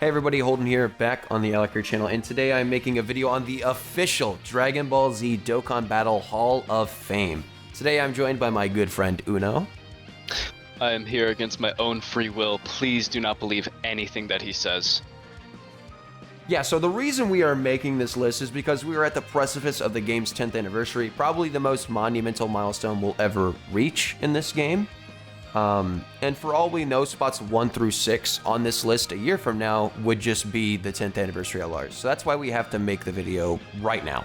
Hey everybody, Holden here, back on the Alakir channel, and today I'm making a video on the official Dragon Ball Z Dokkan Battle Hall of Fame. Today I'm joined by my good friend Uno. I am here against my own free will. Please do not believe anything that he says. Yeah, so the reason we are making this list is because we are at the precipice of the game's 10th anniversary, probably the most monumental milestone we'll ever reach in this game. And for all we know, spots 1 through 6 on this list a year from now would just be the 10th anniversary LRs. So that's why we have to make the video right now.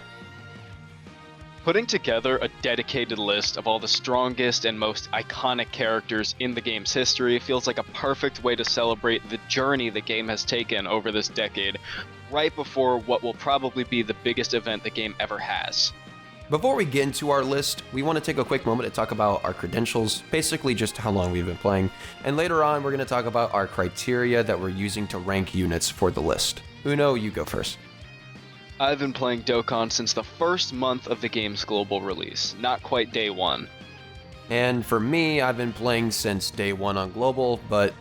Putting together a dedicated list of all the strongest and most iconic characters in the game's history feels like a perfect way to celebrate the journey the game has taken over this decade, right before what will probably be the biggest event the game ever has. Before we get into our list, we want to take a quick moment to talk about our credentials, basically just how long we've been playing, and later on we're going to talk about our criteria that we're using to rank units for the list. Uno, you go first. I've been playing Dokkan since the first month of the game's global release, not quite day one. And for me, I've been playing since day one on global, but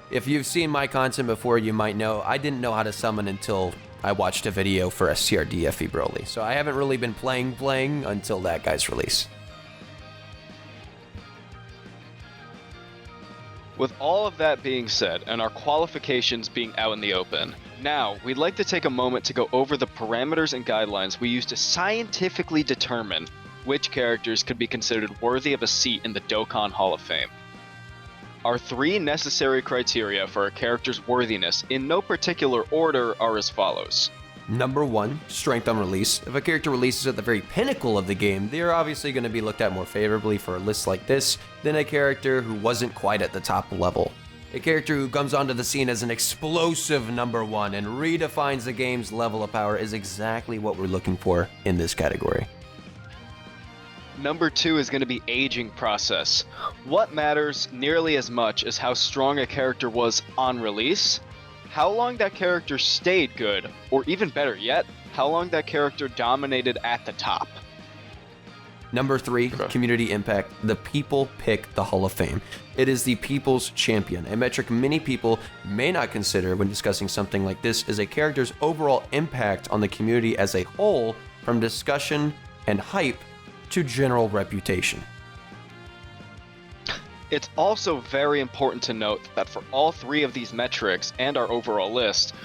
if you've seen my content before, you might know I didn't know how to summon until I watched a video for STRD FE Broly, so I haven't really been playing until that guy's release. With all of that being said, and our qualifications being out in the open, now we'd like to take a moment to go over the parameters and guidelines we use to scientifically determine which characters could be considered worthy of a seat in the Dokkan Hall of Fame. Our 3 necessary criteria for a character's worthiness, in no particular order, are as follows. Number 1, strength on release. If a character releases at the very pinnacle of the game, they are obviously going to be looked at more favorably for a list like this than a character who wasn't quite at the top level. A character who comes onto the scene as an explosive number 1 and redefines the game's level of power is exactly what we're looking for in this category. Number 2 is going to be aging process. What matters nearly as much as how strong a character was on release, how long that character stayed good, or even better yet, how long that character dominated at the top. Number 3, community impact. The people pick the Hall of Fame. It is the people's champion, a metric many people may not consider when discussing something like this is a character's overall impact on the community as a whole, from discussion and hype to general reputation. It's also very important to note that for all 3 of these metrics and our overall list,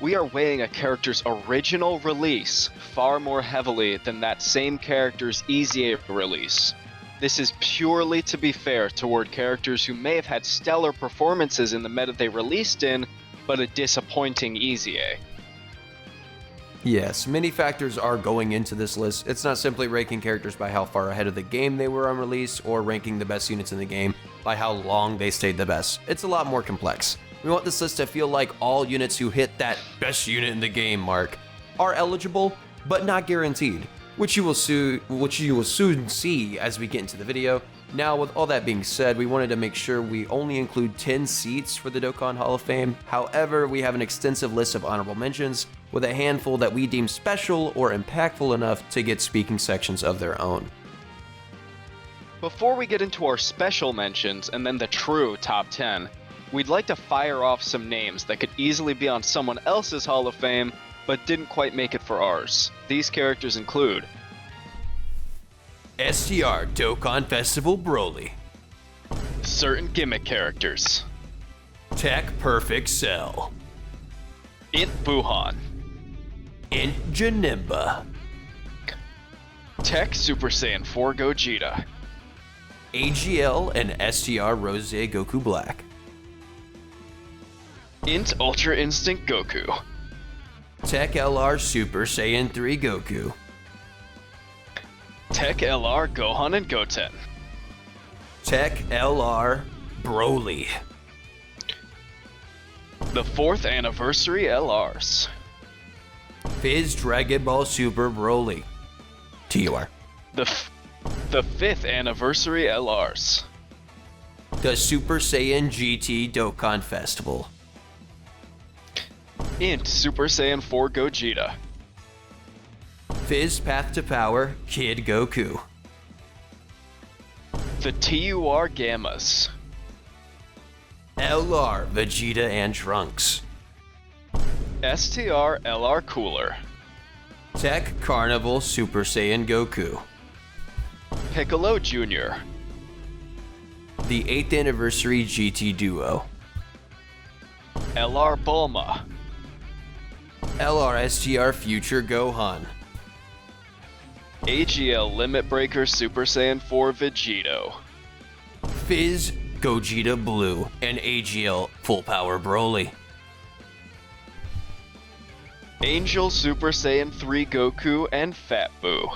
we are weighing a character's original release far more heavily than that same character's EZA release. This is purely to be fair toward characters who may have had stellar performances in the meta they released in, but a disappointing EZA. Yes, many factors are going into this list. It's not simply ranking characters by how far ahead of the game they were on release, or ranking the best units in the game by how long they stayed the best. It's a lot more complex. We want this list to feel like all units who hit that best unit in the game mark are eligible, but not guaranteed, which you will soon see as we get into the video. Now, with all that being said, we wanted to make sure we only include 10 seats for the Dokkan Hall of Fame. However, we have an extensive list of honorable mentions, with a handful that we deem special or impactful enough to get speaking sections of their own. Before we get into our special mentions and then the true top 10, we'd like to fire off some names that could easily be on someone else's Hall of Fame, but didn't quite make it for ours. These characters include STR Dokkan Festival Broly, certain gimmick characters, Tech Perfect Cell, Int Buhan, Int Janemba, Tech Super Saiyan 4 Gogeta, AGL and STR Rose Goku Black, Int Ultra Instinct Goku, Tech LR Super Saiyan 3 Goku, Tech LR Gohan and Goten, Tech LR Broly, the 4th Anniversary LRs, Fizz Dragon Ball Super Broly, TUR, the 5th Anniversary LRs, the Super Saiyan GT Dokkan Festival, Int Super Saiyan 4 Gogeta, Fizz Path to Power Kid Goku, the TUR Gammas, LR Vegeta and Trunks. STR LR Cooler. Tech Carnival Super Saiyan Goku. Piccolo Jr. The 8th Anniversary GT Duo. LR Bulma. LR-STR Future Gohan. AGL Limit Breaker Super Saiyan 4 Vegito. Fizz Gogeta Blue and AGL Full Power Broly. Angel Super Saiyan 3 Goku and Fat Boo.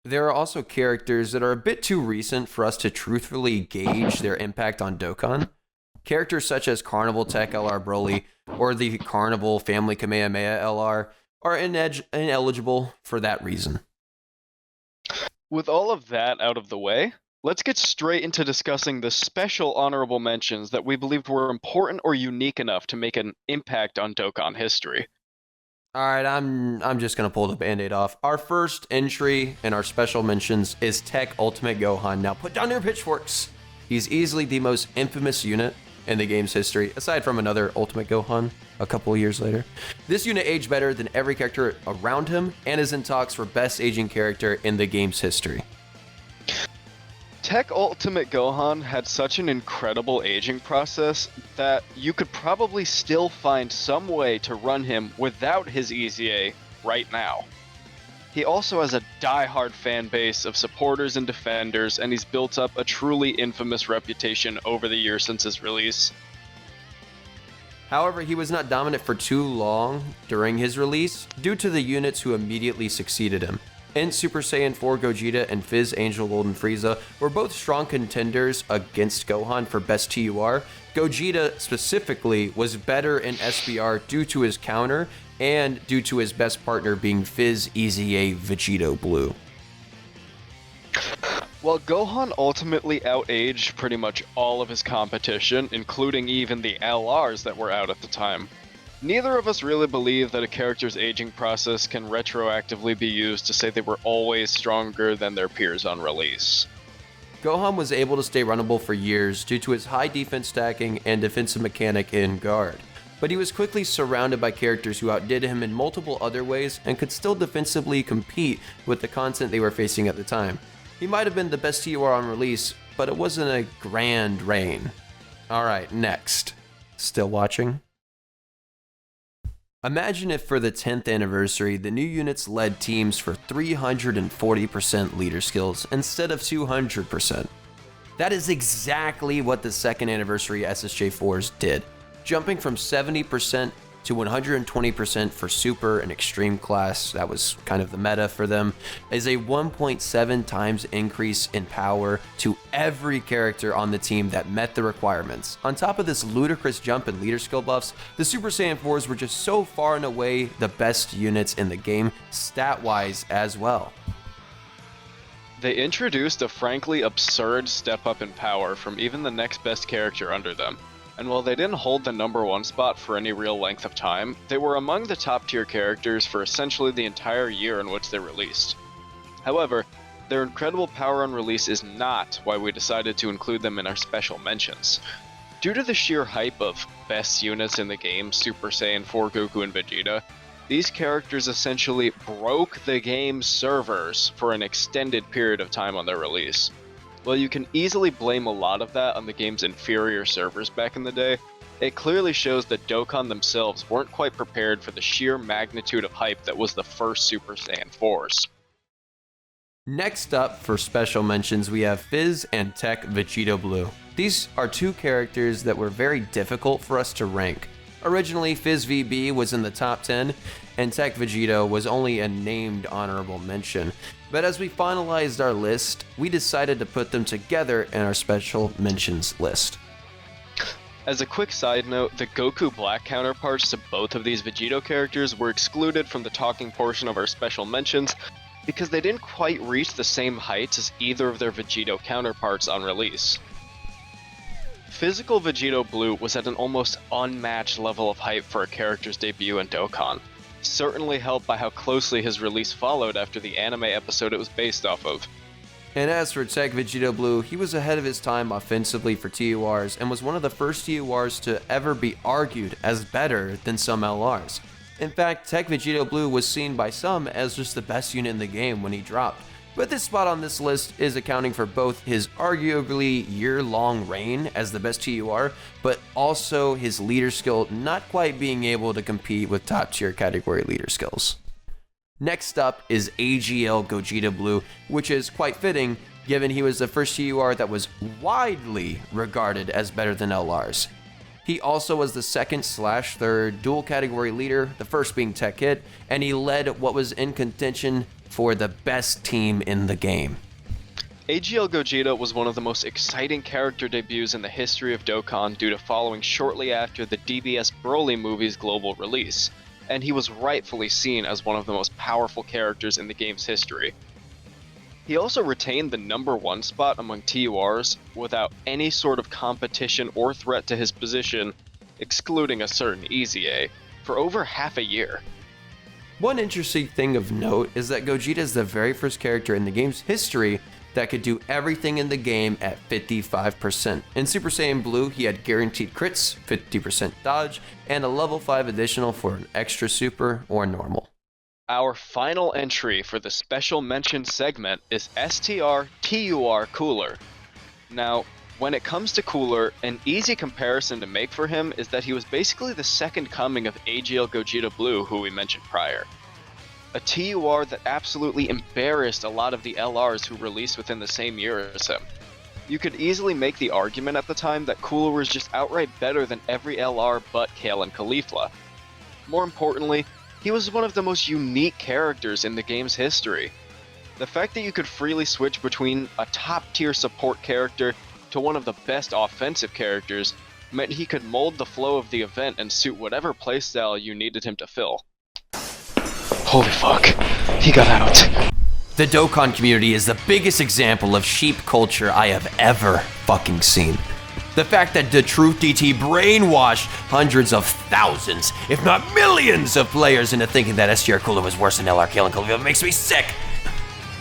There are also characters that are a bit too recent for us to truthfully gauge their impact on Dokkan. Characters such as Carnival Tech LR Broly or the Carnival Family Kamehameha LR are ineligible for that reason. With all of that out of the way, let's get straight into discussing the special honorable mentions that we believed were important or unique enough to make an impact on Dokkan history. Alright, I'm just gonna pull the band-aid off. Our first entry in our special mentions is Tech Ultimate Gohan. Now put down your pitchforks! He's easily the most infamous unit in the game's history, aside from another Ultimate Gohan a couple of years later. This unit aged better than every character around him and is in talks for best aging character in the game's history. Tech Ultimate Gohan had such an incredible aging process that you could probably still find some way to run him without his EZA right now. He also has a die-hard fan base of supporters and defenders, and he's built up a truly infamous reputation over the years since his release. However, he was not dominant for too long during his release due to the units who immediately succeeded him. In Super Saiyan 4 Gogeta and Fizz Angel Golden Frieza were both strong contenders against Gohan for best TUR. Gogeta specifically was better in SBR due to his counter and due to his best partner being Fizz EZA Vegito Blue. While Gohan ultimately outaged pretty much all of his competition, including even the LRs that were out at the time, neither of us really believe that a character's aging process can retroactively be used to say they were always stronger than their peers on release. Gohan was able to stay runnable for years due to his high defense stacking and defensive mechanic in guard, but he was quickly surrounded by characters who outdid him in multiple other ways and could still defensively compete with the content they were facing at the time. He might have been the best TUR on release, but it wasn't a grand reign. Alright, next. Still watching? Imagine if for the 10th anniversary, the new units led teams for 340% leader skills instead of 200%. That is exactly what the 2nd anniversary SSJ4s did, jumping from 70% to 120% for Super and Extreme class, that was kind of the meta for them, is a 1.7 times increase in power to every character on the team that met the requirements. On top of this ludicrous jump in leader skill buffs, the Super Saiyan 4s were just so far and away the best units in the game, stat-wise as well. They introduced a frankly absurd step up in power from even the next best character under them. And while they didn't hold the #1 spot for any real length of time, they were among the top tier characters for essentially the entire year in which they released. However, their incredible power on release is not why we decided to include them in our special mentions. Due to the sheer hype of best units in the game, Super Saiyan 4 Goku and Vegeta, these characters essentially broke the game's servers for an extended period of time on their release. While you can easily blame a lot of that on the game's inferior servers back in the day, it clearly shows that Dokkan themselves weren't quite prepared for the sheer magnitude of hype that was the first Super Saiyan 4s. Next up for special mentions, we have Fizz and Tech Vegito Blue. These are two characters that were very difficult for us to rank. Originally, Fizz VB was in the top 10, and Tech Vegito was only a named honorable mention. But as we finalized our list, we decided to put them together in our special mentions list. As a quick side note, the Goku Black counterparts to both of these Vegito characters were excluded from the talking portion of our special mentions because they didn't quite reach the same heights as either of their Vegito counterparts on release. Physical Vegito Blue was at an almost unmatched level of hype for a character's debut in Dokkan, certainly helped by how closely his release followed after the anime episode it was based off of. And as for Tech Vegeta Blue, he was ahead of his time offensively for TURs and was one of the first TURs to ever be argued as better than some LRs. In fact, Tech Vegeta Blue was seen by some as just the best unit in the game when he dropped. But this spot on this list is accounting for both his arguably year-long reign as the best TUR, but also his leader skill not quite being able to compete with top tier category leader skills. Next up is AGL Gogeta Blue, which is quite fitting given he was the first TUR that was widely regarded as better than LRs. He also was the second/third dual category leader, the first being Tech Hit, and he led what was in contention for the best team in the game. AGL Gogeta was one of the most exciting character debuts in the history of Dokkan due to following shortly after the DBS Broly movie's global release, and he was rightfully seen as one of the most powerful characters in the game's history. He also retained the #1 spot among TURs without any sort of competition or threat to his position, excluding a certain Easy A, for over half a year. One interesting thing of note is that Gogeta is the very first character in the game's history that could do everything in the game at 55%. In Super Saiyan Blue, he had guaranteed crits, 50% dodge, and a level 5 additional for an extra super or normal. Our final entry for the special mention segment is STR TUR Cooler. Now, when it comes to Cooler, an easy comparison to make for him is that he was basically the second coming of AGL Gogeta Blue, who we mentioned prior. A TUR that absolutely embarrassed a lot of the LRs who released within the same year as him. You could easily make the argument at the time that Cooler was just outright better than every LR but Kale and Caulifla. More importantly, he was one of the most unique characters in the game's history. The fact that you could freely switch between a top-tier support character to one of the best offensive characters meant he could mold the flow of the event and suit whatever playstyle you needed him to fill. Holy fuck, he got out. The Dokkan community is the biggest example of sheep culture I have ever fucking seen. The fact that the Truth DT brainwashed hundreds of thousands, if not millions of players into thinking that STR Cooler was worse than LR Kale and Caulifla makes me sick.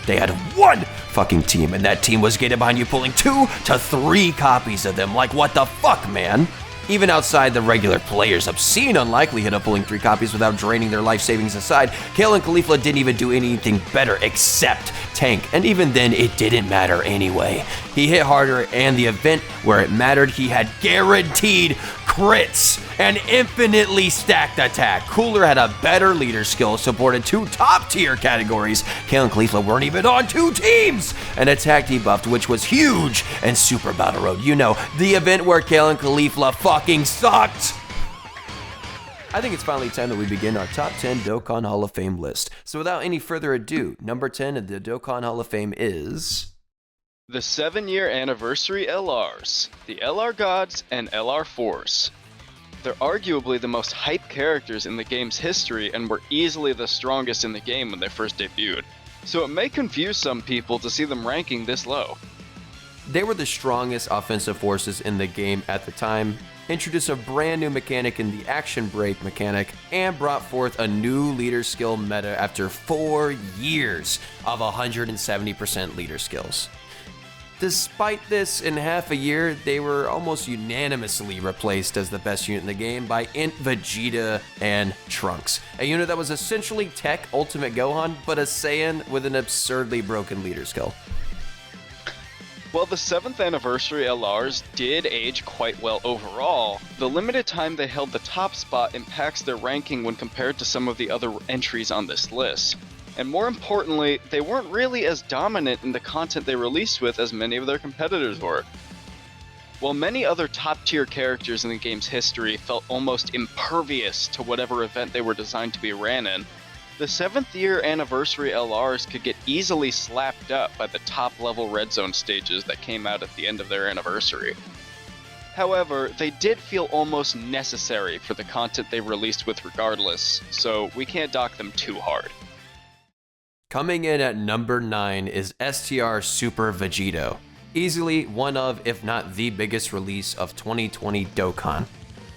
They had one fucking team, and that team was gated behind you pulling 2 to 3 copies of them. Like, what the fuck, man? Even outside the regular players' obscene unlikelihood of pulling 3 copies without draining their life savings aside, Kale and Caulifla didn't even do anything better except tank, and even then it didn't matter anyway. He hit harder, and the event where it mattered, he had guaranteed crits and infinitely stacked attack. Cooler had a better leader skill, supported 2 top tier categories. Kale and Caulifla weren't even on 2 teams, and attack debuffed, which was huge, and Super Battle Road. You know, the event where Kale and Caulifla fucking sucked. I think it's finally time that we begin our top 10 Dokkan Hall of Fame list. So without any further ado, number 10 of the Dokkan Hall of Fame is the 7-year anniversary LRs, the LR Gods and LR Force. They're arguably the most hyped characters in the game's history and were easily the strongest in the game when they first debuted, so it may confuse some people to see them ranking this low. They were the strongest offensive forces in the game at the time, introduced a brand new mechanic in the action break mechanic, and brought forth a new leader skill meta after 4 years of 170% leader skills. Despite this, in half a year, they were almost unanimously replaced as the best unit in the game by Int Vegeta and Trunks, a unit that was essentially Tech Ultimate Gohan, but a Saiyan with an absurdly broken leader skill. While the 7th anniversary LRs did age quite well overall, the limited time they held the top spot impacts their ranking when compared to some of the other entries on this list. And more importantly, they weren't really as dominant in the content they released with as many of their competitors were. While many other top-tier characters in the game's history felt almost impervious to whatever event they were designed to be ran in, the 7th year anniversary LRs could get easily slapped up by the top-level Red Zone stages that came out at the end of their anniversary. However, they did feel almost necessary for the content they released with regardless, so we can't dock them too hard. Coming in at number 9 is STR Super Vegito, easily one of, if not the biggest release of 2020 Dokkan.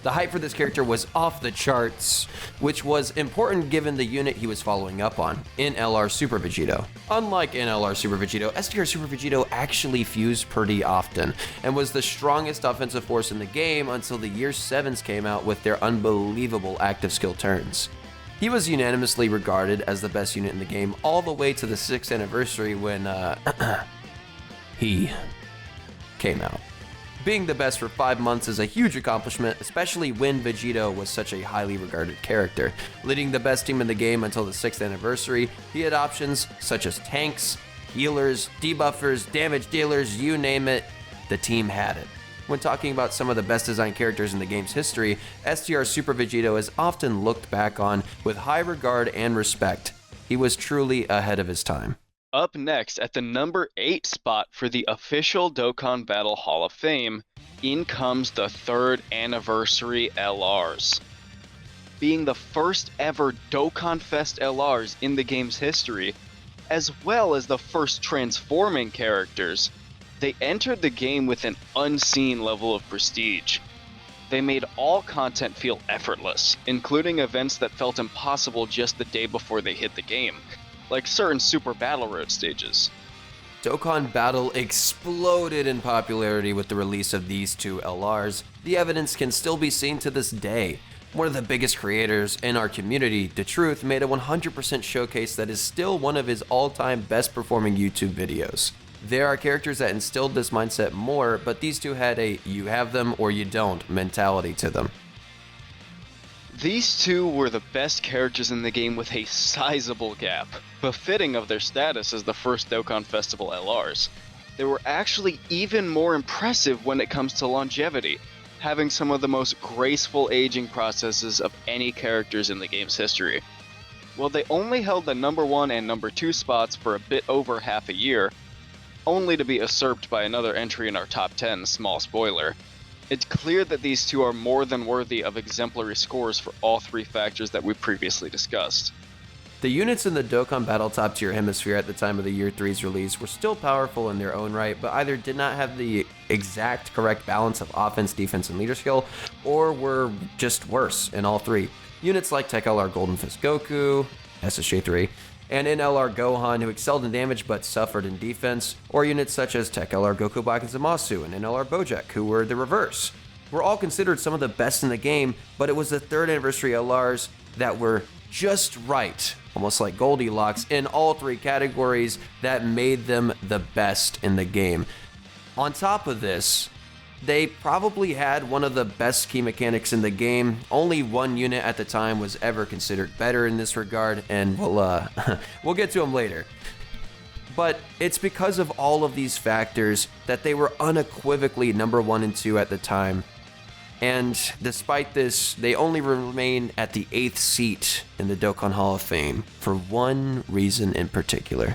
The hype for this character was off the charts, which was important given the unit he was following up on, in LR Super Vegito. Unlike in LR Super Vegito, STR Super Vegito actually fused pretty often, and was the strongest offensive force in the game until the Year 7s came out with their unbelievable active skill turns. He was unanimously regarded as the best unit in the game all the way to the 6th anniversary when, he came out. Being the best for 5 months is a huge accomplishment, especially when Vegito was such a highly regarded character. Leading the best team in the game until the 6th anniversary, he had options such as tanks, healers, debuffers, damage dealers, you name it, the team had it. When talking about some of the best designed characters in the game's history, STR Super Vegito is often looked back on with high regard and respect. He was truly ahead of his time. Up next, at the number 8 spot for the official Dokkan Battle Hall of Fame, in comes the 3rd anniversary LRs. Being the first ever Dokkan Fest LRs in the game's history, as well as the first transforming characters, they entered the game with an unseen level of prestige. They made all content feel effortless, including events that felt impossible just the day before they hit the game, like certain Super Battle Road stages. Dokkan Battle exploded in popularity with the release of these two LRs. The evidence can still be seen to this day. One of the biggest creators in our community, The Truth, made a 100% showcase that is still one of his all-time best performing YouTube videos. There are characters that instilled this mindset more, but these two had a you have them or you don't mentality to them. These two were the best characters in the game with a sizable gap, befitting of their status as the first Dokkan Festival LRs. They were actually even more impressive when it comes to longevity, having some of the most graceful aging processes of any characters in the game's history. While they only held the number 1 and number 2 spots for a bit over half a year, only to be usurped by another entry in our top 10, small spoiler, it's clear that these two are more than worthy of exemplary scores for all 3 factors that we previously discussed. The units in the Dokkan Battle top tier hemisphere at the time of the Year 3's release were still powerful in their own right, but either did not have the exact correct balance of offense, defense, and leader skill, or were just worse in all 3. Units like Tech LR Golden Fist Goku, SSJ3, and NLR Gohan, who excelled in damage but suffered in defense, or units such as Tech LR Goku Black and Zamasu and NLR Bojack, who were the reverse, were all considered some of the best in the game, but it was the 3rd anniversary LRs that were just right, almost like Goldilocks, in all 3 categories that made them the best in the game. On top of this, they probably had one of the best key mechanics in the game. Only one unit at the time was ever considered better in this regard, and we'll get to them later. But it's because of all of these factors that they were unequivocally number 1 and 2 at the time. And despite this, they only remain at the 8th seat in the Dokkan Hall of Fame for one reason in particular.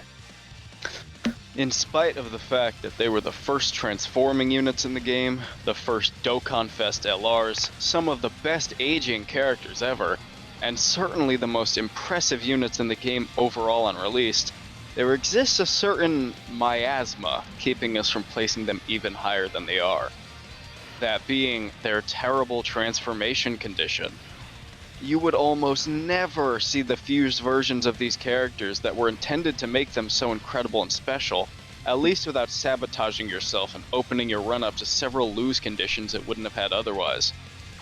In spite of the fact that they were the first transforming units in the game, the first Dokkan Fest LRs, some of the best aging characters ever, and certainly the most impressive units in the game overall unreleased, there exists a certain miasma keeping us from placing them even higher than they are. That being their terrible transformation condition. You would almost never see the fused versions of these characters that were intended to make them so incredible and special, at least without sabotaging yourself and opening your run up to several lose conditions it wouldn't have had otherwise.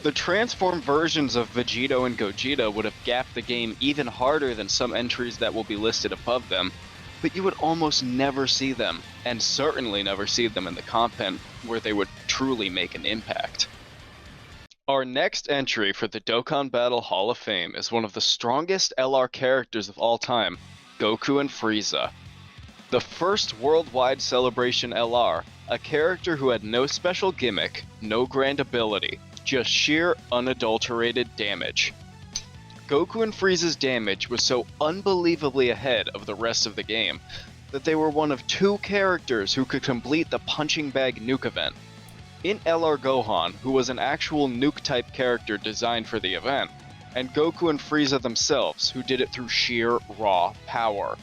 The transformed versions of Vegito and Gogeta would have gapped the game even harder than some entries that will be listed above them, but you would almost never see them, and certainly never see them in the content where they would truly make an impact. Our next entry for the Dokkan Battle Hall of Fame is one of the strongest LR characters of all time, Goku and Frieza. The first worldwide celebration LR, a character who had no special gimmick, no grand ability, just sheer unadulterated damage. Goku and Frieza's damage was so unbelievably ahead of the rest of the game that they were one of 2 characters who could complete the punching bag nuke event. In LR Gohan, who was an actual nuke-type character designed for the event, and Goku and Frieza themselves, who did it through sheer, raw power.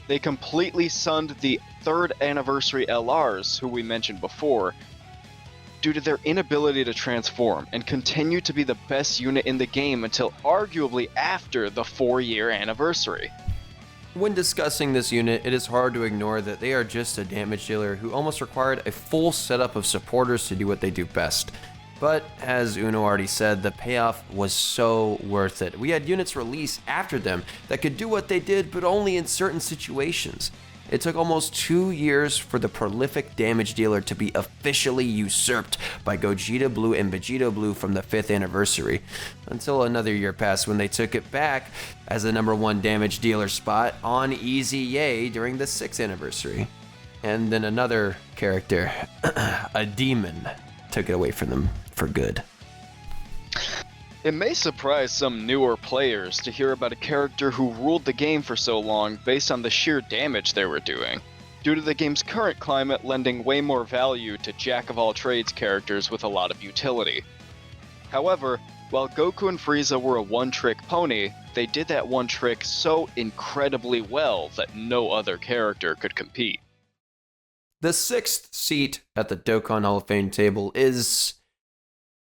They completely sunned the 3rd anniversary LRs, who we mentioned before, due to their inability to transform and continue to be the best unit in the game until arguably after the 4-year anniversary. When discussing this unit, it is hard to ignore that they are just a damage dealer who almost required a full setup of supporters to do what they do best. But, as Uno already said, the payoff was so worth it. We had units released after them that could do what they did, but only in certain situations. It took almost 2 years for the prolific damage dealer to be officially usurped by Gogeta Blue and Vegeta Blue from the 5th anniversary, until another year passed when they took it back as the #1 damage dealer spot on Easy Yay during the 6th anniversary. And then another character, a demon, took it away from them for good. It may surprise some newer players to hear about a character who ruled the game for so long based on the sheer damage they were doing, due to the game's current climate lending way more value to jack-of-all-trades characters with a lot of utility. However, while Goku and Frieza were a one-trick pony, they did that one trick so incredibly well that no other character could compete. The 6th seat at the Dokkan Hall of Fame table is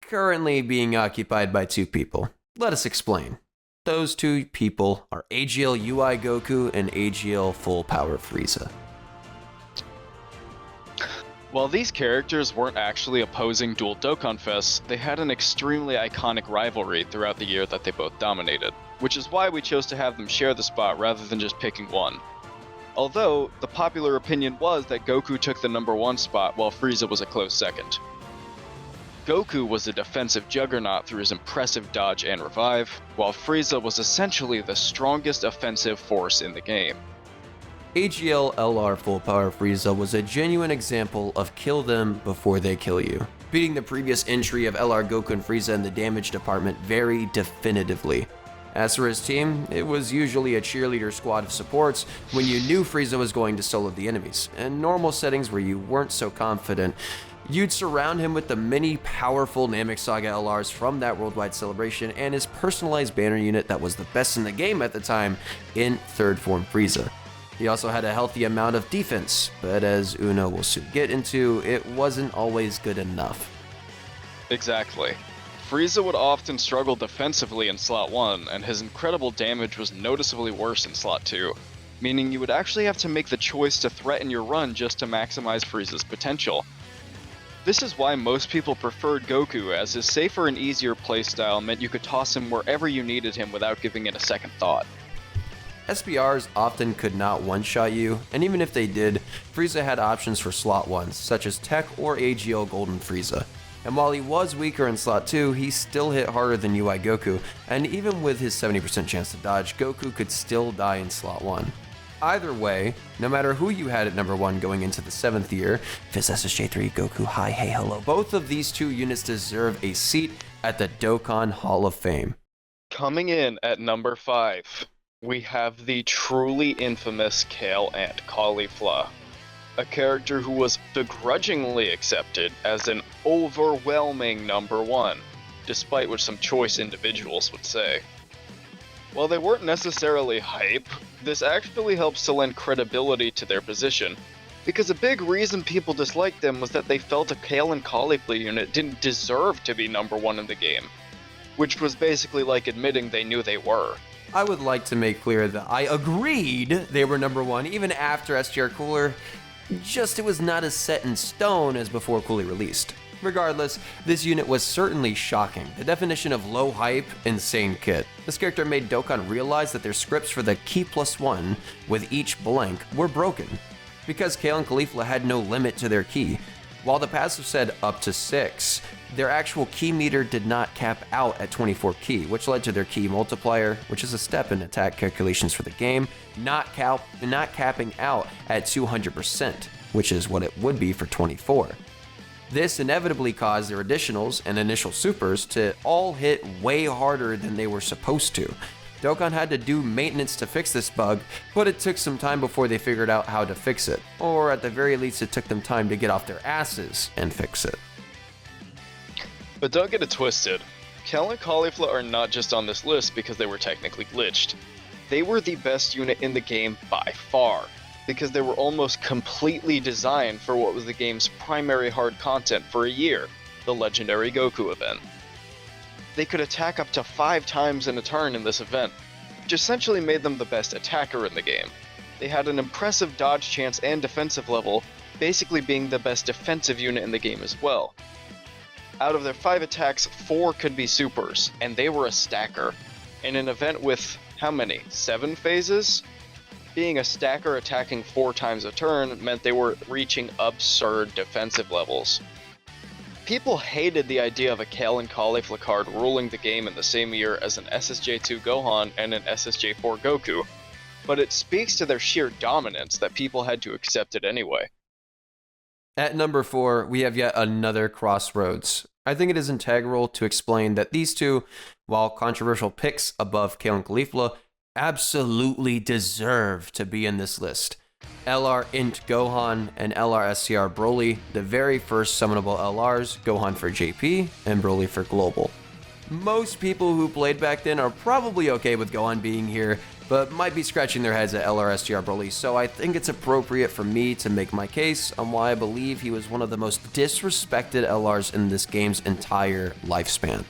currently being occupied by 2 people. Let us explain. Those 2 people are AGL UI Goku and AGL Full Power Frieza. While these characters weren't actually opposing dual Dokkan Fests, they had an extremely iconic rivalry throughout the year that they both dominated, which is why we chose to have them share the spot rather than just picking one. Although, the popular opinion was that Goku took the #1 spot while Frieza was a close second. Goku was a defensive juggernaut through his impressive dodge and revive, while Frieza was essentially the strongest offensive force in the game. AGL LR Full Power Frieza was a genuine example of kill them before they kill you, beating the previous entry of LR Goku and Frieza in the damage department very definitively. As for his team, it was usually a cheerleader squad of supports when you knew Frieza was going to solo the enemies. In normal settings where you weren't so confident, you'd surround him with the many powerful Namek Saga LRs from that worldwide celebration and his personalized banner unit that was the best in the game at the time in third form Frieza. He also had a healthy amount of defense, but as Uno will soon get into, it wasn't always good enough. Exactly. Frieza would often struggle defensively in slot 1, and his incredible damage was noticeably worse in slot 2, meaning you would actually have to make the choice to threaten your run just to maximize Frieza's potential. This is why most people preferred Goku, as his safer and easier playstyle meant you could toss him wherever you needed him without giving it a second thought. SBRs often could not one-shot you, and even if they did, Frieza had options for slot 1s, such as Tech or AGL Golden Frieza. And while he was weaker in slot 2, he still hit harder than UI Goku, and even with his 70% chance to dodge, Goku could still die in slot 1. Either way, no matter who you had at #1 going into the 7th year, Fizz SSJ3, Goku, hi, hey, hello, both of these 2 units deserve a seat at the Dokkan Hall of Fame. Coming in at number 5, we have the truly infamous Kale Ant Caulifla, a character who was begrudgingly accepted as an overwhelming #1, despite what some choice individuals would say. While they weren't necessarily hype, this actually helps to lend credibility to their position, because a big reason people disliked them was that they felt a Kale and Caulifla unit didn't deserve to be #1 in the game, which was basically like admitting they knew they were. I would like to make clear that I agreed they were #1 even after STR Cooler, just it was not as set in stone as before Coolie released. Regardless, this unit was certainly shocking. The definition of low hype, insane kit. This character made Dokkan realize that their scripts for the key +1 with each blank were broken, because Kale and Caulifla had no limit to their key. While the passive said up to 6, their actual key meter did not cap out at 24 key, which led to their key multiplier, which is a step in attack calculations for the game, not capping out at 200%, which is what it would be for 24. This inevitably caused their additionals and initial supers to all hit way harder than they were supposed to. Dokkan had to do maintenance to fix this bug, but it took some time before they figured out how to fix it, or at the very least it took them time to get off their asses and fix it. But don't get it twisted, Kale and Caulifla are not just on this list because they were technically glitched. They were the best unit in the game by far, because they were almost completely designed for what was the game's primary hard content for a year, the Legendary Goku event. They could attack up to 5 times in a turn in this event, which essentially made them the best attacker in the game. They had an impressive dodge chance and defensive level, basically being the best defensive unit in the game as well. Out of their 5 attacks, 4 could be supers, and they were a stacker. In an event with, how many, 7 phases? Being a stacker attacking 4 times a turn meant they were reaching absurd defensive levels. People hated the idea of a Kale and Caulifla card ruling the game in the same year as an SSJ2 Gohan and an SSJ4 Goku, but it speaks to their sheer dominance that people had to accept it anyway. At number 4, we have yet another crossroads. I think it is integral to explain that these two, while controversial picks above Kale and Caulifla, absolutely deserve to be in this list. LR Int Gohan and LR STR Broly, the very first summonable LRs, Gohan for JP and Broly for Global. Most people who played back then are probably okay with Gohan being here, but might be scratching their heads at LR STR Broly, so I think it's appropriate for me to make my case on why I believe he was one of the most disrespected LRs in this game's entire lifespan.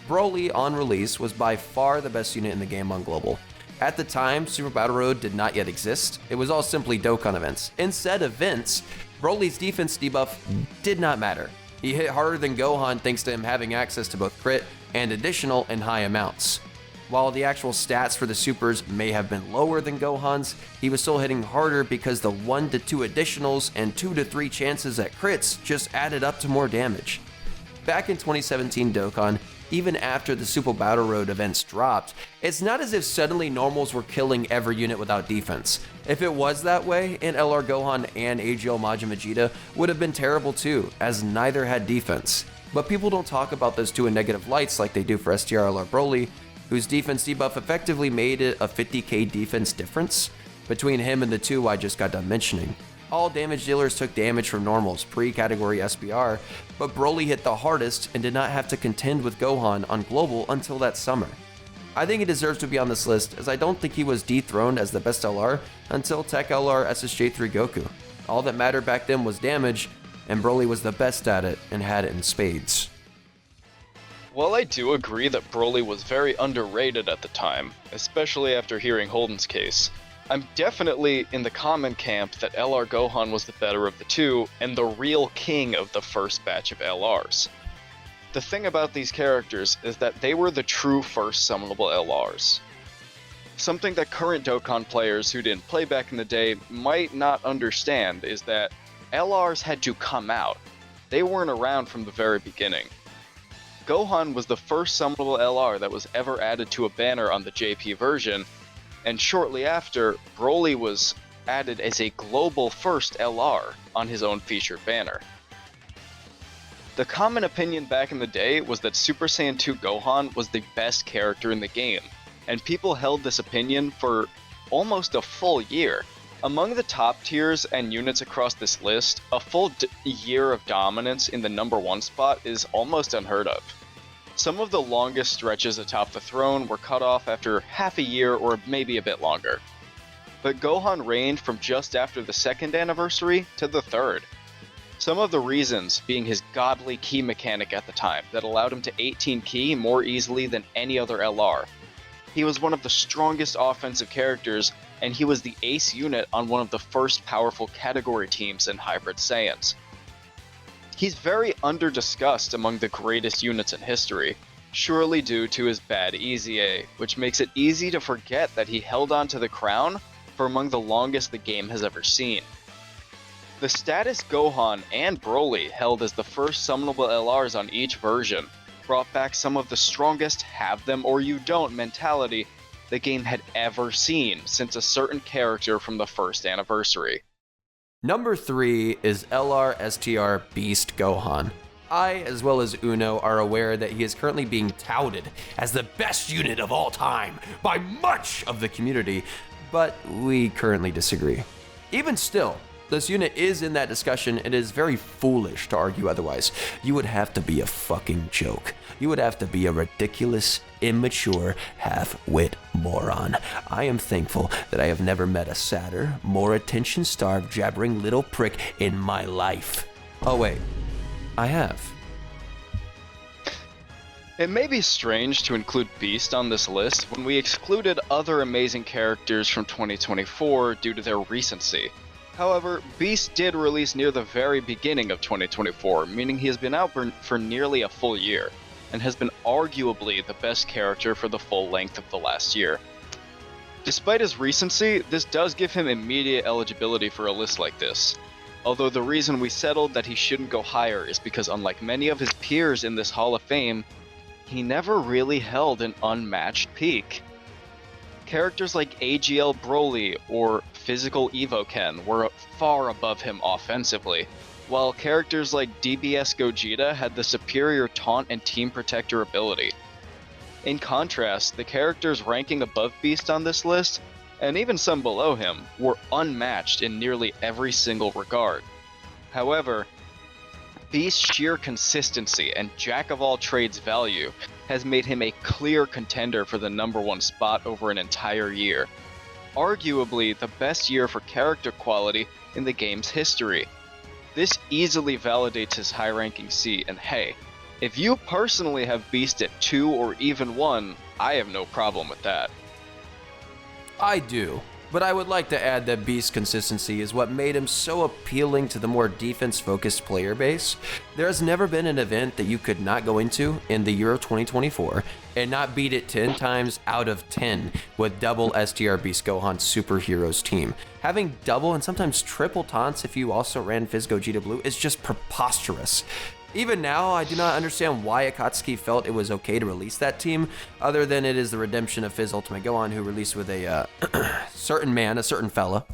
Broly, on release, was by far the best unit in the game on Global. At the time, Super Battle Road did not yet exist. It was all simply Dokkan events. In said events, Broly's defense debuff did not matter. He hit harder than Gohan thanks to him having access to both crit and additional in high amounts. While the actual stats for the supers may have been lower than Gohan's, he was still hitting harder because the 1 to 2 additionals and 2 to 3 chances at crits just added up to more damage. Back in 2017 Dokkan, even after the Super Battle Road events dropped, it's not as if suddenly normals were killing every unit without defense. If it was that way, and LR Gohan and AGL Majin Vegeta would have been terrible too, as neither had defense. But people don't talk about those two in negative lights like they do for STR LR Broly, whose defense debuff effectively made it a 50k defense difference between him and the two I just got done mentioning. All damage dealers took damage from normals pre-category SBR, but Broly hit the hardest and did not have to contend with Gohan on Global until that summer. I think he deserves to be on this list, as I don't think he was dethroned as the best LR until Tech LR SSJ3 Goku. All that mattered back then was damage, and Broly was the best at it and had it in spades. While I do agree that Broly was very underrated at the time, especially after hearing Holden's case, I'm definitely in the common camp that LR Gohan was the better of the two and the real king of the first batch of LRs. The thing about these characters is that they were the true first summonable LRs. Something that current Dokkan players who didn't play back in the day might not understand is that LRs had to come out. They weren't around from the very beginning. Gohan was the first summonable LR that was ever added to a banner on the JP version, and shortly after, Broly was added as a global first LR on his own featured banner. The common opinion back in the day was that Super Saiyan 2 Gohan was the best character in the game, and people held this opinion for almost a full year. Among the top tiers and units across this list, a full year of dominance in the number 1 spot is almost unheard of. Some of the longest stretches atop the throne were cut off after half a year or maybe a bit longer. But Gohan reigned from just after the 2nd anniversary to the 3rd. Some of the reasons being his godly key mechanic at the time that allowed him to 18 key more easily than any other LR. He was one of the strongest offensive characters, and he was the ace unit on one of the first powerful category teams in Hybrid Saiyans. He's very under-discussed among the greatest units in history, surely due to his bad EZA, which makes it easy to forget that he held on to the crown for among the longest the game has ever seen. The status Gohan and Broly held as the first summonable LRs on each version brought back some of the strongest have them or you don't mentality the game had ever seen since a certain character from the 1st anniversary. Number 3 is LR STR Beast Gohan. I, as well as Uno, are aware that he is currently being touted as the best unit of all time by much of the community, but we currently disagree. Even still, this unit is in that discussion, it is very foolish to argue otherwise. You would have to be a fucking joke. You would have to be a ridiculous, immature, half-wit moron. I am thankful that I have never met a sadder, more attention-starved, jabbering little prick in my life. Oh wait, I have. It may be strange to include Beast on this list when we excluded other amazing characters from 2024 due to their recency. However, Beast did release near the very beginning of 2024, meaning he has been out for nearly a full year, and has been arguably the best character for the full length of the last year. Despite his recency, this does give him immediate eligibility for a list like this. Although the reason we settled that he shouldn't go higher is because unlike many of his peers in this Hall of Fame, he never really held an unmatched peak. Characters like AGL Broly or Physical Evoken were far above him offensively, while characters like DBS Gogeta had the superior taunt and team protector ability. In contrast, the characters ranking above Beast on this list, and even some below him, were unmatched in nearly every single regard. However, Beast's sheer consistency and jack-of-all-trades value has made him a clear contender for the #1 spot over an entire year. Arguably the best year for character quality in the game's history. This easily validates his high-ranking seat, and hey, if you personally have Beast at 2 or even 1, I have no problem with that. I do. But I would like to add that Beast's consistency is what made him so appealing to the more defense-focused player base. There has never been an event that you could not go into in the year of 2024 and not beat it 10 times out of 10 with double STR Beast Gohan's superheroes team. Having double and sometimes triple taunts if you also ran Fizz Gogeta Blue is just preposterous. Even now, I do not understand why Akatsuki felt it was okay to release that team, other than it is the redemption of Fizz Ultimate Gohan, who released with a certain man, a certain fella.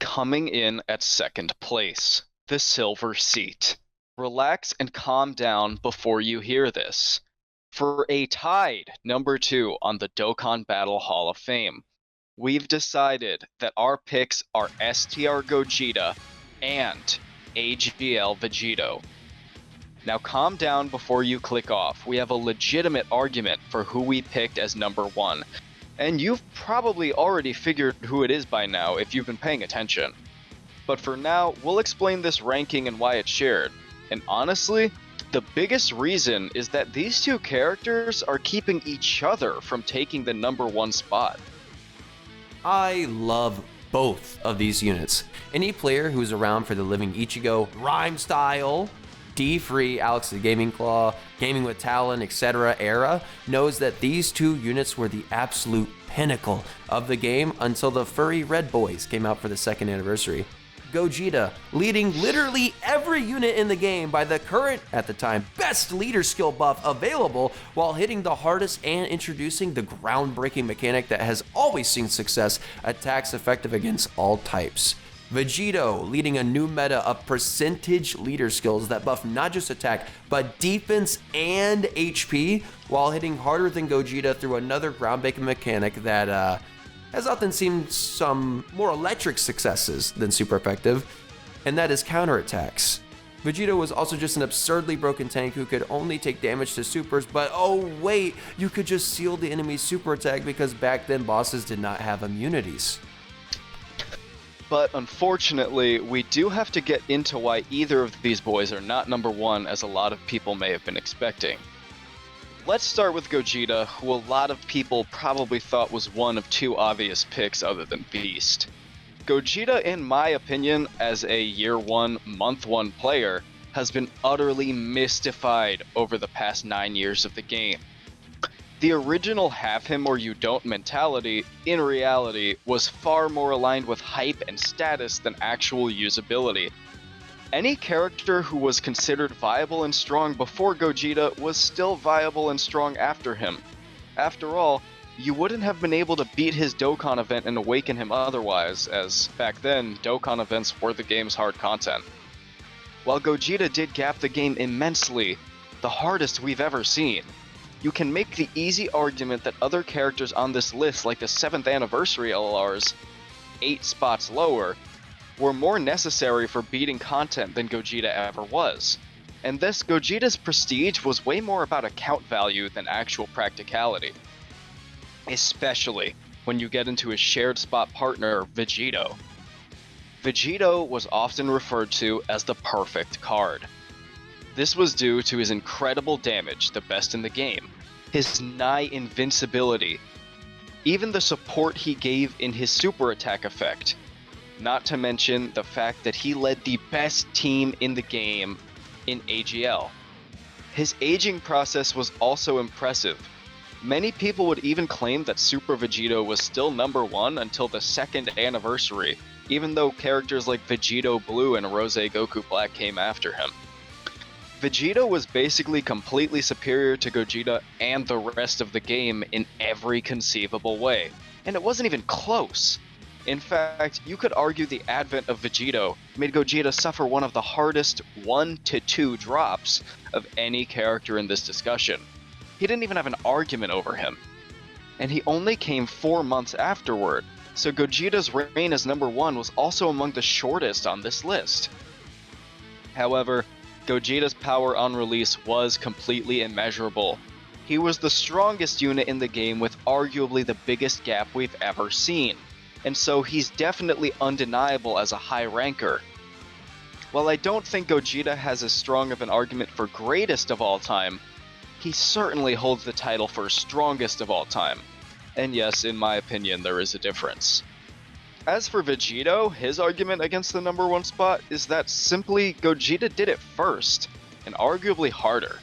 Coming in at second place, the Silver Seat. Relax and calm down before you hear this. For a tied #2 on the Dokkan Battle Hall of Fame, we've decided that our picks are STR Gogeta and AGL Vegito. Now calm down before you click off. We have a legitimate argument for who we picked as #1, and you've probably already figured who it is by now if you've been paying attention. But for now, we'll explain this ranking and why it's shared. And honestly, the biggest reason is that these two characters are keeping each other from taking the #1 spot. I love both of these units. Any player who's around for the living Ichigo, rhyme style, D-Free, Alex the Gaming Claw, Gaming with Talon, etc. era knows that these two units were the absolute pinnacle of the game until the furry Red Boys came out for the 2nd anniversary. Gogeta leading literally every unit in the game by the current, at the time, best leader skill buff available while hitting the hardest and introducing the groundbreaking mechanic that has always seen success, attacks effective against all types. Vegito leading a new meta of percentage leader skills that buff not just attack, but defense and HP while hitting harder than Gogeta through another groundbreaking mechanic that has often seen some more electric successes than super effective, and that is counterattacks. Vegito was also just an absurdly broken tank who could only take damage to supers, but oh wait, you could just seal the enemy's super attack because back then bosses did not have immunities. But unfortunately, we do have to get into why either of these boys are not #1 as a lot of people may have been expecting. Let's start with Gogeta, who a lot of people probably thought was one of two obvious picks other than Beast. Gogeta, in my opinion, as a Year 1, Month 1 player, has been utterly mystified over the past 9 years of the game. The original have him or you don't mentality, in reality, was far more aligned with hype and status than actual usability. Any character who was considered viable and strong before Gogeta was still viable and strong after him. After all, you wouldn't have been able to beat his Dokkan event and awaken him otherwise, as back then, Dokkan events were the game's hard content. While Gogeta did gap the game immensely, the hardest we've ever seen, you can make the easy argument that other characters on this list, like the 7th anniversary LLRs, 8 spots lower, were more necessary for beating content than Gogeta ever was. And thus, Gogeta's prestige was way more about account value than actual practicality. Especially when you get into his shared spot partner, Vegito. Vegito was often referred to as the perfect card. This was due to his incredible damage, the best in the game, his nigh invincibility, even the support he gave in his super attack effect, not to mention the fact that he led the best team in the game in AGL. His aging process was also impressive. Many people would even claim that Super Vegito was still number 1 until the 2nd anniversary, even though characters like Vegito Blue and Rose Goku Black came after him. Vegito was basically completely superior to Gogeta and the rest of the game in every conceivable way, and it wasn't even close. In fact, you could argue the advent of Vegito made Gogeta suffer one of the hardest 1 to 2 drops of any character in this discussion. He didn't even have an argument over him. And he only came 4 months afterward, so Gogeta's reign as number 1 was also among the shortest on this list. However, Gogeta's power on release was completely immeasurable. He was the strongest unit in the game with arguably the biggest gap we've ever seen, and so he's definitely undeniable as a high ranker. While I don't think Gogeta has as strong of an argument for greatest of all time, he certainly holds the title for strongest of all time. And yes, in my opinion, there is a difference. As for Vegito, his argument against the number 1 spot is that simply Gogeta did it first, and arguably harder.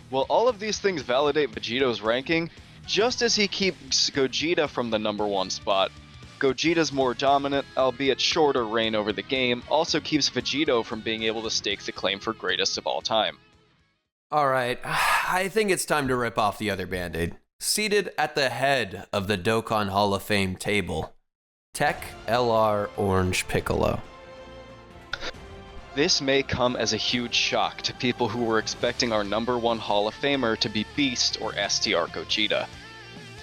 While all of these things validate Vegito's ranking, just as he keeps Gogeta from the number 1 spot, Gogeta's more dominant, albeit shorter reign over the game also keeps Vegito from being able to stake the claim for greatest of all time. Alright, I think it's time to rip off the other Band-Aid. Seated at the head of the Dokkan Hall of Fame table, Tech LR Orange Piccolo. This may come as a huge shock to people who were expecting our number 1 Hall of Famer to be Beast or STR Gogeta.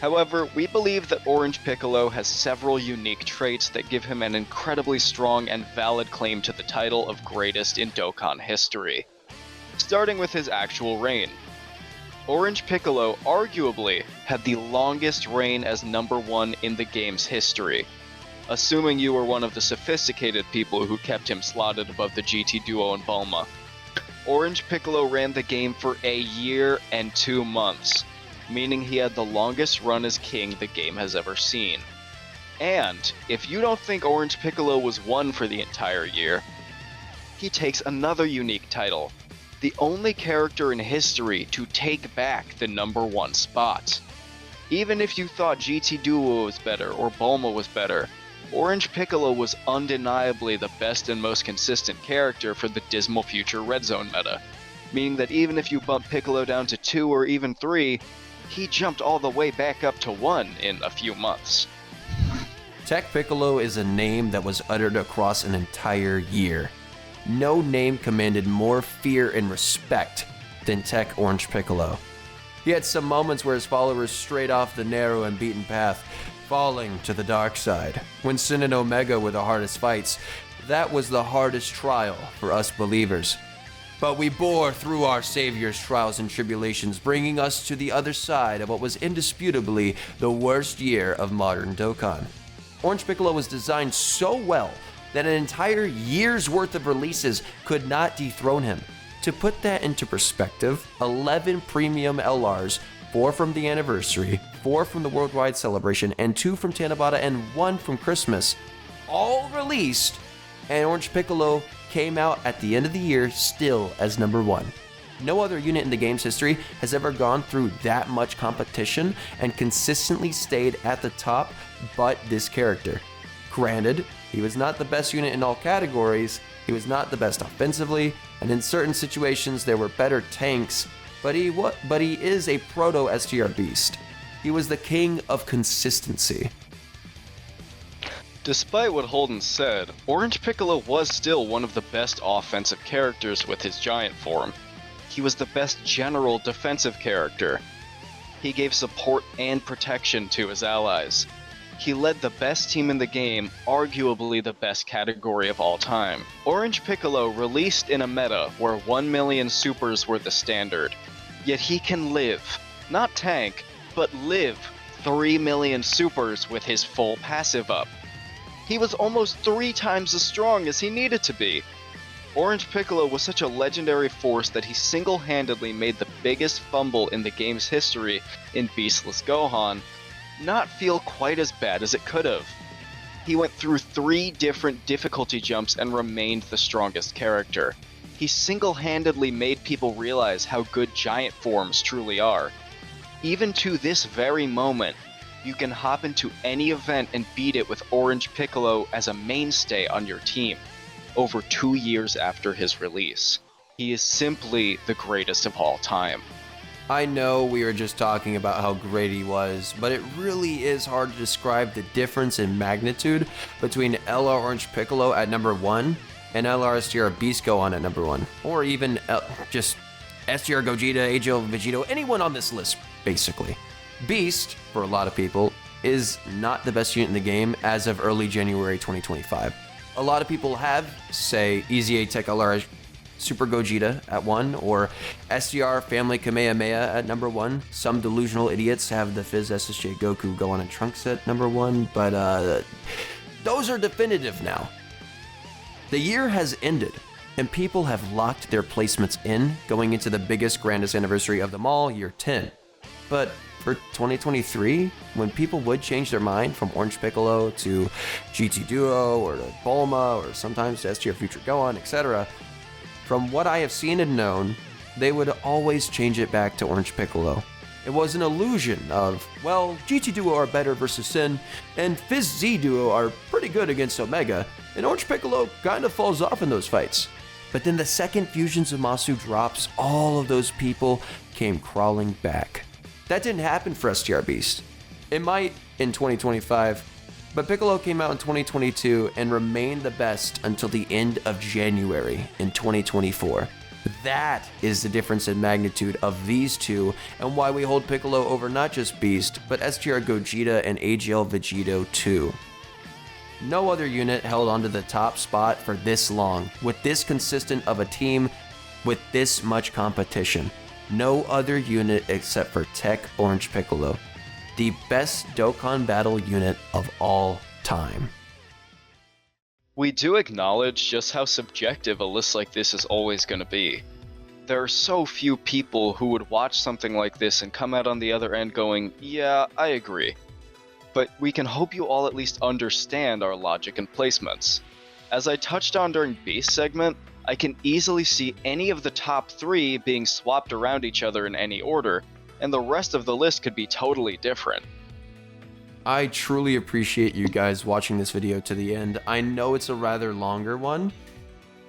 However, we believe that Orange Piccolo has several unique traits that give him an incredibly strong and valid claim to the title of greatest in Dokkan history. Starting with his actual reign. Orange Piccolo arguably had the longest reign as number 1 in the game's history, assuming you were one of the sophisticated people who kept him slotted above the GT Duo and Bulma. Orange Piccolo ran the game for a year and 2 months, meaning he had the longest run as king the game has ever seen. And if you don't think Orange Piccolo was 1 for the entire year, he takes another unique title, the only character in history to take back the number 1 spot. Even if you thought GT Duo was better or Bulma was better, Orange Piccolo was undeniably the best and most consistent character for the dismal future Red Zone meta, meaning that even if you bump Piccolo down to 2 or even 3, he jumped all the way back up to 1 in a few months. Tech Piccolo is a name that was uttered across an entire year. No name commanded more fear and respect than Tech Orange Piccolo. He had some moments where his followers strayed off the narrow and beaten path, falling to the dark side. When Sin and Omega were the hardest fights, that was the hardest trial for us believers. But we bore through our Savior's trials and tribulations, bringing us to the other side of what was indisputably the worst year of modern Dokkan. Orange Piccolo was designed so well that an entire year's worth of releases could not dethrone him. To put that into perspective, 11 premium LRs, 4 from the anniversary, 4 from the worldwide celebration, and 2 from Tanabata and 1 from Christmas, all released, and Orange Piccolo came out at the end of the year still as number 1. No other unit in the game's history has ever gone through that much competition and consistently stayed at the top but this character. Granted, he was not the best unit in all categories, he was not the best offensively, and in certain situations there were better tanks, but he is a proto-STR beast. He was the king of consistency. Despite what Holden said, Orange Piccolo was still one of the best offensive characters with his giant form. He was the best general defensive character. He gave support and protection to his allies. he led the best team in the game, arguably the best category of all time. Orange Piccolo released in a meta where 1 million supers were the standard, yet he can live, not tank, but live 3 million supers with his full passive up. He was almost 3 times as strong as he needed to be. Orange Piccolo was such a legendary force that he single-handedly made the biggest fumble in the game's history in Beastless Gohan not feel quite as bad as it could have. He went through 3 different difficulty jumps and remained the strongest character. He single-handedly made people realize how good giant forms truly are. Even to this very moment, you can hop into any event and beat it with Orange Piccolo as a mainstay on your team, over 2 years after his release. He is simply the greatest of all time. I know we were just talking about how great he was, but it really is hard to describe the difference in magnitude between LR Orange Piccolo at number 1 and LR STR Beast Gohan at number 1, or even just STR Gogeta, AGL Vegito, anyone on this list, basically. Beast, for a lot of people, is not the best unit in the game as of early January 2025. A lot of people have, say, Easy A Tech LR Super Gogeta at 1, or SDR Family Kamehameha at number 1. Some delusional idiots have the Fizz SSJ Goku Gohan and Trunks at number 1, but those are definitive now. The year has ended, and people have locked their placements in, going into the biggest, grandest anniversary of them all, year 10. But for 2023, when people would change their mind from Orange Piccolo to GT Duo, or to Bulma, or sometimes to STR Future Gohan, etc., from what I have seen and known, they would always change it back to Orange Piccolo. It was an illusion of, well, GT Duo are better versus Sin, and Fizz Z Duo are pretty good against Omega, and Orange Piccolo kind of falls off in those fights. But then the second Fusion Zamasu drops, all of those people came crawling back. That didn't happen for STR Beast. It might in 2025, but Piccolo came out in 2022 and remained the best until the end of January in 2024. That is the difference in magnitude of these two, and why we hold Piccolo over not just Beast, but STR Gogeta and AGL Vegito too. No other unit held onto the top spot for this long, with this consistent of a team, with this much competition. No other unit except for Tech Orange Piccolo, the best Dokkan battle unit of all time. We do acknowledge just how subjective a list like this is always going to be. There are so few people who would watch something like this and come out on the other end going, yeah, I agree. But we can hope you all at least understand our logic and placements. As I touched on during Beast segment, I can easily see any of the top 3 being swapped around each other in any order, and the rest of the list could be totally different. I truly appreciate you guys watching this video to the end. I know it's a rather longer one,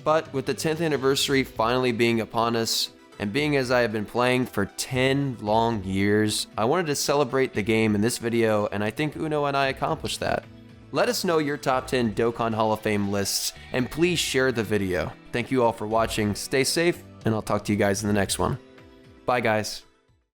but with the 10th anniversary finally being upon us, and being as I have been playing for 10 long years, I wanted to celebrate the game in this video, and I think Uno and I accomplished that. Let us know your top 10 Dokkan Hall of Fame lists, and please share the video. Thank you all for watching, stay safe, and I'll talk to you guys in the next one. Bye guys.